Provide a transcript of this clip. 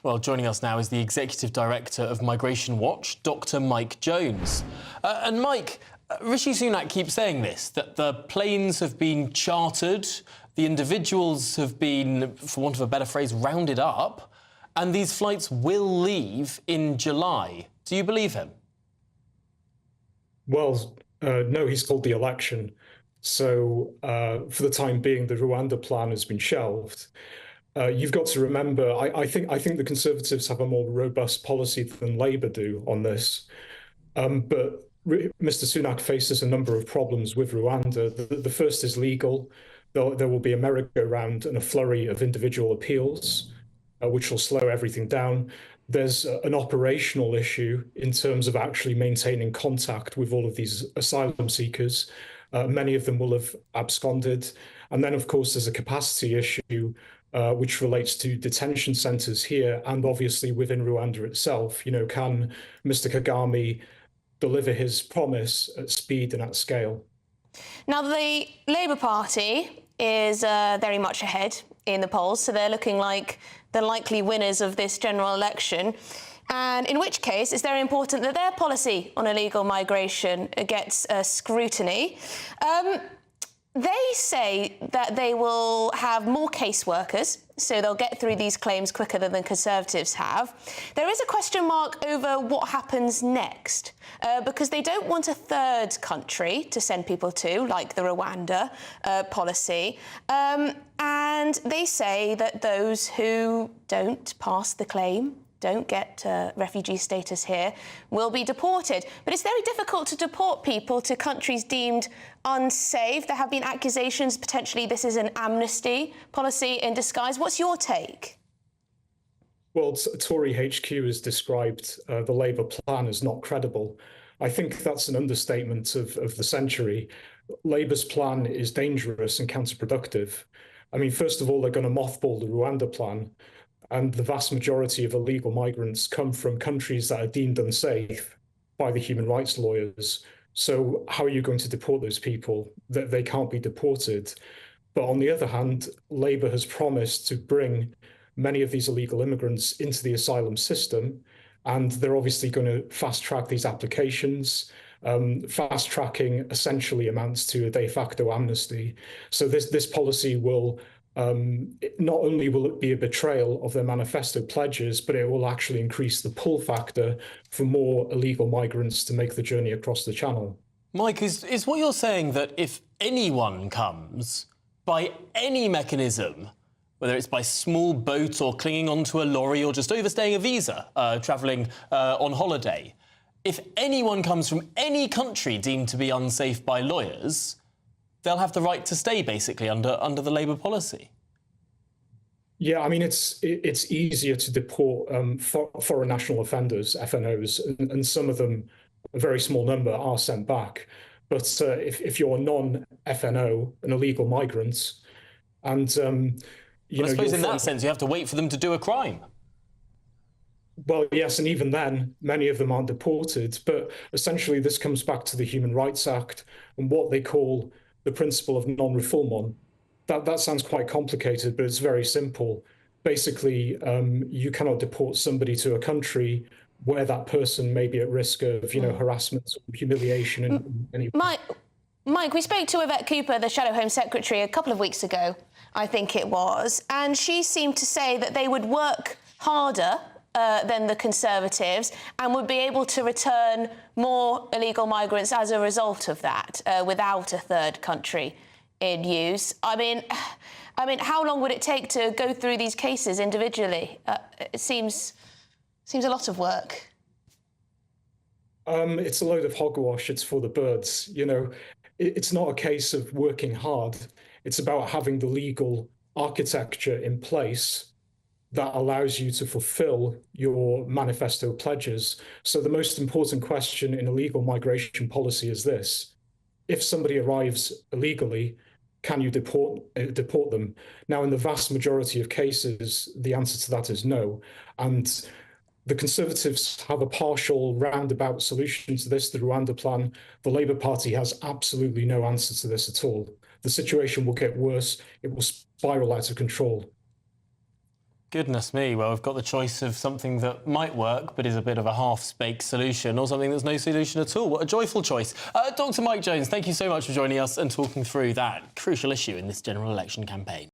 Well, joining us now is the Executive Director of Migration Watch, Dr. Mike Jones. And Mike, Rishi Sunak keeps saying this, that the planes have been chartered, the individuals have been, for want of a better phrase, rounded up, and these flights will leave in July. Do you believe him? Well, no, he's called the election. So for the time being, the Rwanda plan has been shelved. You've got to remember, I think the Conservatives have a more robust policy than Labour do on this. But Mr. Sunak faces a number of problems with Rwanda. The first is legal. There will be a merry-go-round and a flurry of individual appeals, which will slow everything down. There's an operational issue in terms of actually maintaining contact with all of these asylum seekers. Many of them will have absconded. And then, of course, there's a capacity issue, which relates to detention centres here and obviously within Rwanda itself. You know, can Mr. Kagame deliver his promise at speed and at scale? Now, the Labour Party is very much ahead in the polls, so they're looking like the likely winners of this general election. And in which case, it's very important that their policy on illegal migration gets scrutiny. They say that they will have more caseworkers, so they'll get through these claims quicker than the Conservatives have. There is a question mark over what happens next, because they don't want a third country to send people to, like the Rwanda policy. And they say that those who don't pass the claim, don't get refugee status here, will be deported. But it's very difficult to deport people to countries deemed unsafe. There have been accusations potentially this is an amnesty policy in disguise. What's your take? Well, Tory HQ has described the Labour plan as not credible. I think that's an understatement of the century. Labour's plan is dangerous and counterproductive. I mean, first of all, they're going to mothball the Rwanda plan. And the vast majority of illegal migrants come from countries that are deemed unsafe by the human rights lawyers. So how are you going to deport those people? That they can't be deported. But on the other hand, Labour has promised to bring many of these illegal immigrants into the asylum system. And they're obviously going to fast track these applications. Fast tracking essentially amounts to a de facto amnesty. So this policy will not only will it be a betrayal of their manifesto pledges, but it will actually increase the pull factor for more illegal migrants to make the journey across the Channel. Mike, is what you're saying that if anyone comes by any mechanism, whether it's by small boat or clinging onto a lorry or just overstaying a visa, travelling on holiday, if anyone comes from any country deemed to be unsafe by lawyers, they'll have the right to stay, basically, under the Labour policy? Yeah, I mean, it's easier to deport foreign national offenders, FNOs, and some of them, a very small number, are sent back. But if you're a non-FNO, an illegal migrant, and you know, I suppose in that sense, you have to wait for them to do a crime. Well, yes, and even then, many of them aren't deported. But essentially, this comes back to the Human Rights Act and what they call the principle of non-refoulement. That sounds quite complicated, but it's very simple. Basically, you cannot deport somebody to a country where that person may be at risk of, you know, harassment, or humiliation. And Mike, we spoke to Yvette Cooper, the Shadow Home Secretary, a couple of weeks ago, I think it was, and she seemed to say that they would work harder than the Conservatives and would be able to return more illegal migrants as a result of that, without a third country in use. I mean, how long would it take to go through these cases individually? It seems a lot of work. It's a load of hogwash. It's for the birds. You know, it's not a case of working hard. It's about having the legal architecture in place that allows you to fulfill your manifesto pledges. So the most important question in illegal migration policy is this: if somebody arrives illegally, can you deport them? Now, in the vast majority of cases, the answer to that is no. And the Conservatives have a partial roundabout solution to this, the Rwanda plan. The Labour Party has absolutely no answer to this at all. The situation will get worse. It will spiral out of control. Goodness me, well, we've got the choice of something that might work but is a bit of a half-baked solution, or something that's no solution at all. What a joyful choice. Dr. Mike Jones, thank you so much for joining us and talking through that crucial issue in this general election campaign.